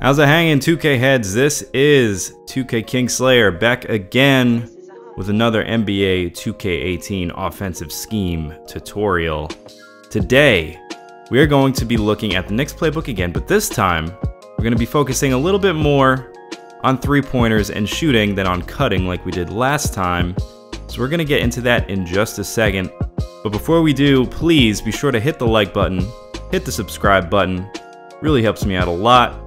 How's it hanging, 2K heads? This is 2K Kingslayer back again with another NBA 2K18 offensive scheme tutorial. Today, we are going to be looking at the Knicks playbook again, but this time, we're going to be focusing a little bit more on three-pointers and shooting than on cutting like we did last time. So we're going to get into that in just a second. But before we do, please be sure to hit the like button, hit the subscribe button. Really helps me out a lot.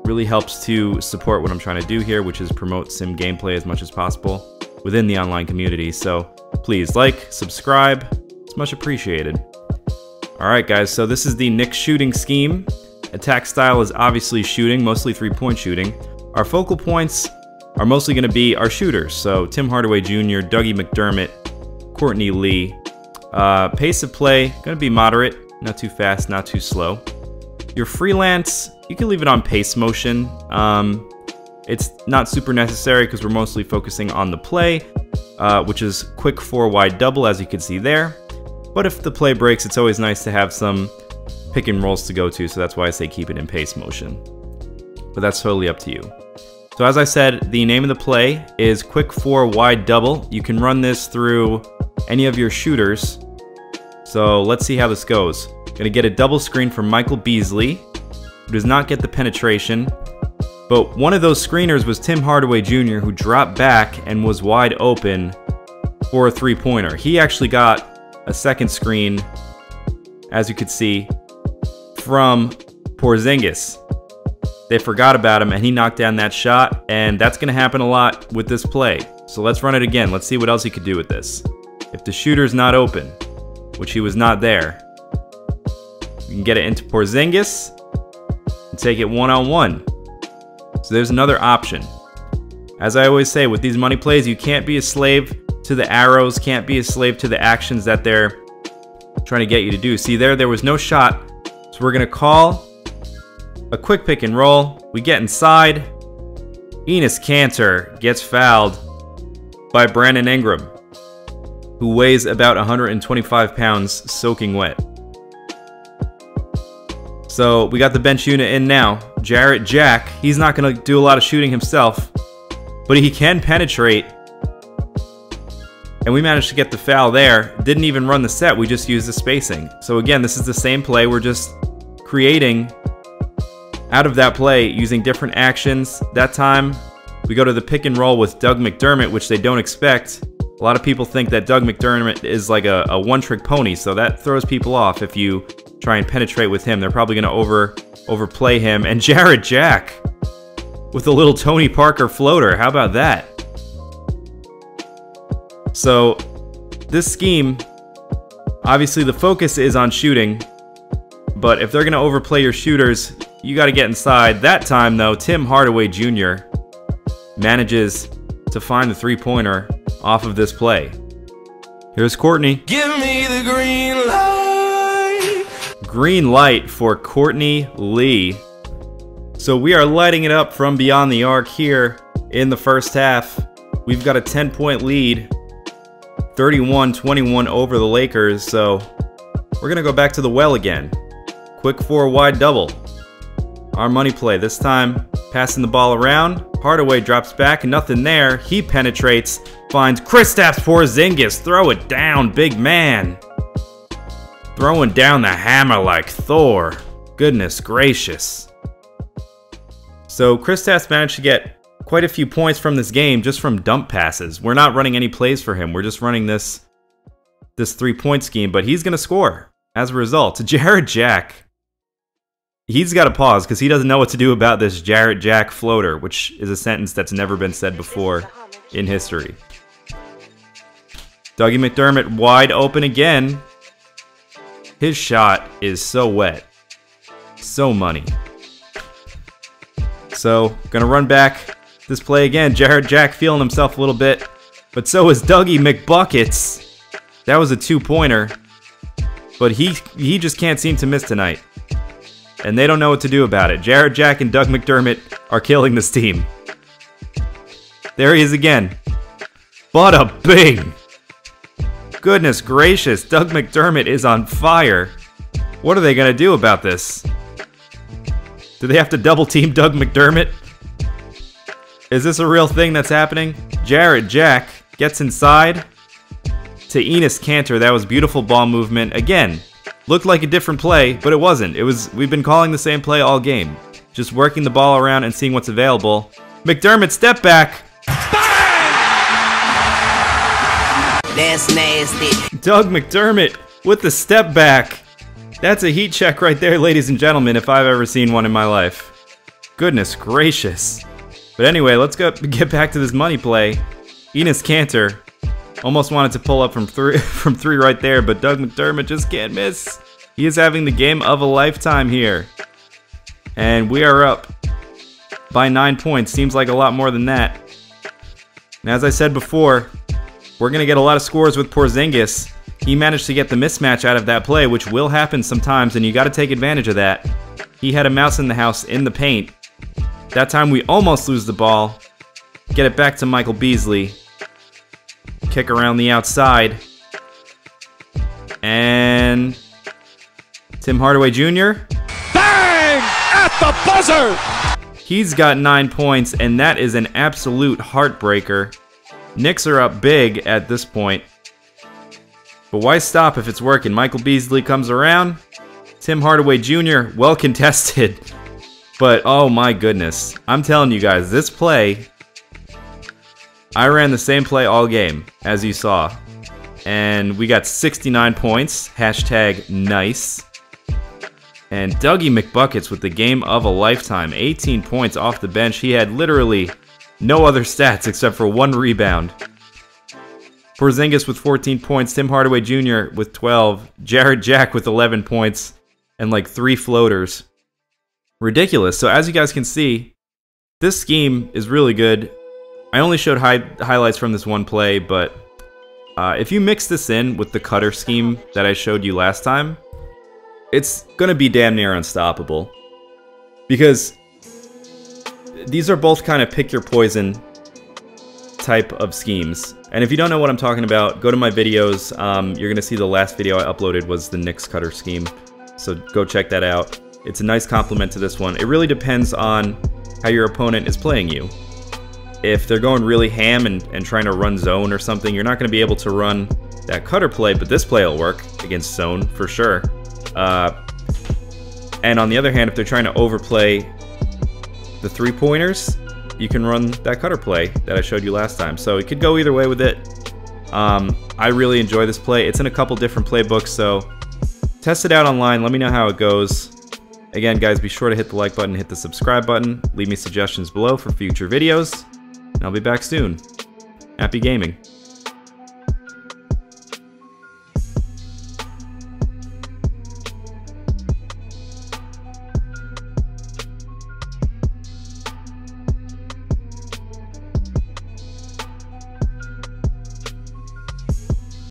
Really helps to support what I'm trying to do here, which is promote sim gameplay as much as possible within the online community. So please like, subscribe, it's much appreciated. Alright guys, so this is the Knicks shooting scheme. Attack style is obviously shooting, mostly three-point shooting. Our focal points are mostly going to be our shooters. So Tim Hardaway Jr., Dougie McDermott, Courtney Lee. Pace of play, going to be moderate, not too fast, not too slow. Your freelance, you can leave it on pace motion. It's not super necessary because we're mostly focusing on the play, which is quick 4-wide double, as you can see there. But if the play breaks, it's always nice to have some pick and rolls to go to, so that's why I say keep it in pace motion. But that's totally up to you. So as I said, the name of the play is quick 4-wide double. You can run this through any of your shooters. So let's see how this goes. Gonna get a double screen from Michael Beasley, who does not get the penetration. But one of those screeners was Tim Hardaway Jr., who dropped back and was wide open for a three-pointer. He actually got a second screen, as you could see, from Porzingis. They forgot about him and he knocked down that shot, and that's gonna happen a lot with this play. So let's run it again. Let's see what else he could do with this. If the shooter's not open, which he was not there, you can get it into Porzingis and take it one-on-one. So there's another option. As I always say, with these money plays, you can't be a slave to the arrows, can't be a slave to the actions that they're trying to get you to do. See there was no shot, so we're gonna call a quick pick and roll. We get inside. Enes Kanter gets fouled by Brandon Ingram, who weighs about 125 pounds soaking wet. So we got the bench unit in now. Jarrett Jack, he's not going to do a lot of shooting himself, but he can penetrate. And we managed to get the foul there. Didn't even run the set, we just used the spacing. So again, this is the same play, we're just creating out of that play using different actions. That time, we go to the pick and roll with Doug McDermott, which they don't expect. A lot of people think that Doug McDermott is like a one-trick pony, so that throws people off if you try and penetrate with him. They're probably going to overplay him. And Jarrett Jack with a little Tony Parker floater. How about that? So this scheme, obviously the focus is on shooting, but if they're going to overplay your shooters, you got to get inside. That time, though, Tim Hardaway Jr. manages to find the three-pointer off of this play. Here's Courtney. Give me the green light. Green light for Courtney Lee. So we are lighting it up from beyond the arc here in the first half. We've got a 10-point lead, 31-21 over the Lakers. So we're gonna go back to the well again. Quick 4-wide double. Our money play this time, passing the ball around. Hardaway drops back, nothing there. He penetrates, finds Kristaps Porzingis. Throw it down, big man. Throwing down the hammer like Thor. Goodness gracious. So Kristaps managed to get quite a few points from this game just from dump passes. We're not running any plays for him. We're just running this three-point scheme, but he's going to score as a result. Jarrett Jack. He's got to pause because he doesn't know what to do about this Jarrett Jack floater, which is a sentence that's never been said before in history. Dougie McDermott wide open again. His shot is so wet. So money. So, gonna run back this play again. Jarrett Jack feeling himself a little bit, but so is Dougie McBuckets. That was a two-pointer, but he just can't seem to miss tonight. And they don't know what to do about it. Jarrett Jack and Doug McDermott are killing this team. There he is again. Bada bing! Goodness gracious, Doug McDermott is on fire. What are they going to do about this? Do they have to double team Doug McDermott? Is this a real thing that's happening? Jarrett Jack gets inside to Enes Kanter. That was beautiful ball movement. Again, looked like a different play, but it wasn't. We've been calling the same play all game. Just working the ball around and seeing what's available. McDermott step back. That's nasty. Doug McDermott with the step back. That's a heat check right there, ladies and gentlemen, if I've ever seen one in my life. Goodness gracious. But anyway, let's get back to this money play. Enes Kanter almost wanted to pull up from three right there, but Doug McDermott just can't miss. He is having the game of a lifetime here. And we are up by 9 points. Seems like a lot more than that. And as I said before, we're going to get a lot of scores with Porzingis. He managed to get the mismatch out of that play, which will happen sometimes, and you got to take advantage of that. He had a mouse in the house in the paint. That time we almost lose the ball. Get it back to Michael Beasley. Kick around the outside. And Tim Hardaway Jr. Bang! At the buzzer! He's got 9 points, and that is an absolute heartbreaker. Knicks are up big at this point. But why stop if it's working? Michael Beasley comes around. Tim Hardaway Jr., well contested. But oh my goodness. I'm telling you guys, this play, I ran the same play all game, as you saw. And we got 69 points. Hashtag nice. And Dougie McBuckets with the game of a lifetime. 18 points off the bench. He had literally no other stats except for 1 rebound. Porzingis with 14 points. Tim Hardaway Jr. with 12. Jarrett Jack with 11 points. And like 3 floaters. Ridiculous. So as you guys can see, this scheme is really good. I only showed highlights from this one play, but if you mix this in with the cutter scheme that I showed you last time, it's going to be damn near unstoppable. Because these are both kind of pick your poison type of schemes. And if you don't know what I'm talking about, go to my videos. You're going to see the last video I uploaded was the Knicks cutter scheme. So go check that out. It's a nice complement to this one. It really depends on how your opponent is playing you. If they're going really ham and trying to run zone or something, you're not going to be able to run that cutter play, but this play will work against zone for sure. And on the other hand, if they're trying to overplay the three-pointers, you can run that cutter play that I showed you last time. So it could go either way with it. I really enjoy this play. It's in a couple different playbooks, so test it out online. Let me know how it goes. Again, guys, be sure to hit the like button, hit the subscribe button. Leave me suggestions below for future videos. And I'll be back soon. Happy gaming.